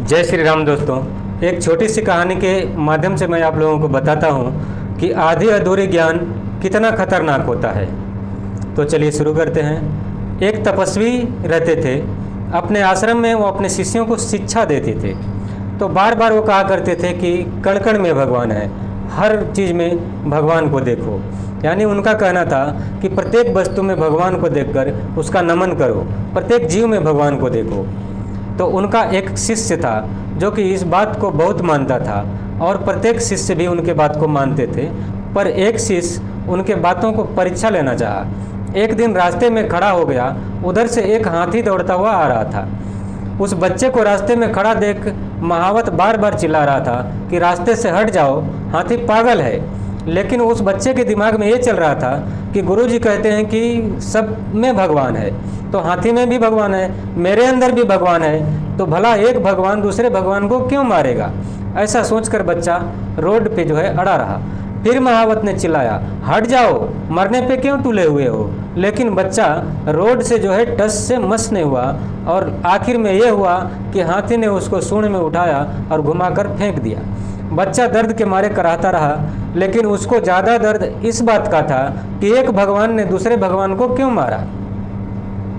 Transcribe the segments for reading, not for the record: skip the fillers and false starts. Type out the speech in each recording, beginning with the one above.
जय श्री राम दोस्तों। एक छोटी सी कहानी के माध्यम से मैं आप लोगों को बताता हूँ कि आधी अधूरी ज्ञान कितना खतरनाक होता है। तो चलिए शुरू करते हैं। एक तपस्वी रहते थे अपने आश्रम में। वो अपने शिष्यों को शिक्षा देते थे। तो बार बार वो कहा करते थे कि कण कण में भगवान है, हर चीज़ में भगवान को देखो। यानी उनका कहना था कि प्रत्येक वस्तु में भगवान को देखकर उसका नमन करो, प्रत्येक जीव में भगवान को देखो। तो उनका एक शिष्य था जो कि इस बात को बहुत मानता था और प्रत्येक शिष्य भी उनके बात को मानते थे। पर एक शिष्य उनके बातों को परीक्षा लेना चाहा। एक दिन रास्ते में खड़ा हो गया। उधर से एक हाथी दौड़ता हुआ आ रहा था। उस बच्चे को रास्ते में खड़ा देख महावत बार बार चिल्ला रहा था कि रास्ते से हट जाओ, हाथी पागल है। लेकिन उस बच्चे के दिमाग में ये चल रहा था कि गुरुजी कहते हैं कि सब में भगवान है, तो हाथी में भी भगवान है, मेरे अंदर भी भगवान है, तो भला एक भगवान दूसरे भगवान को क्यों मारेगा। ऐसा सोचकर बच्चा रोड पे जो है अड़ा रहा। फिर महावत ने चिल्लाया, हट जाओ, मरने पे क्यों तुले हुए हो। लेकिन बच्चा रोड से जो है टस से मस नहीं हुआ और आखिर में ये हुआ कि हाथी ने उसको सूंड में उठाया और घुमाकर फेंक दिया। बच्चा दर्द के मारे कराहता रहा, लेकिन उसको ज़्यादा दर्द इस बात का था कि एक भगवान ने दूसरे भगवान को क्यों मारा।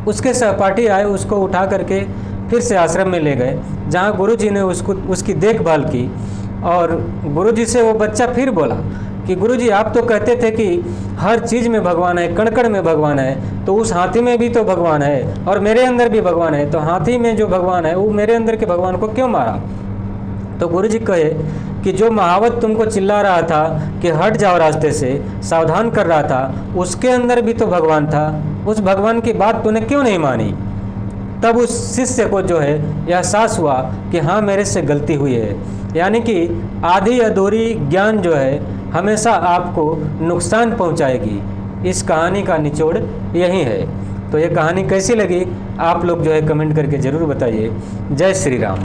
उसके सहपाठी आए, उसको उठा करके फिर से आश्रम में ले गए, जहाँ गुरुजी ने उसकी देखभाल की। और गुरुजी से वो बच्चा फिर बोला कि गुरुजी आप तो कहते थे कि हर चीज़ में भगवान है, कण कण में भगवान है, तो उस हाथी में भी तो भगवान है और मेरे अंदर भी भगवान है, तो हाथी में जो भगवान है वो मेरे अंदर के भगवान को क्यों मारा। तो गुरुजी कहे कि जो महावत तुमको चिल्ला रहा था कि हट जाओ रास्ते से, सावधान कर रहा था, उसके अंदर भी तो भगवान था, उस भगवान की बात तूने क्यों नहीं मानी। तब उस शिष्य को जो है एहसास हुआ कि हाँ मेरे से गलती हुई है। यानी कि आधी अधूरी ज्ञान जो है हमेशा आपको नुकसान पहुंचाएगी। इस कहानी का निचोड़ यही है। तो ये कहानी कैसी लगी आप लोग जो है कमेंट करके ज़रूर बताइए। जय श्री राम।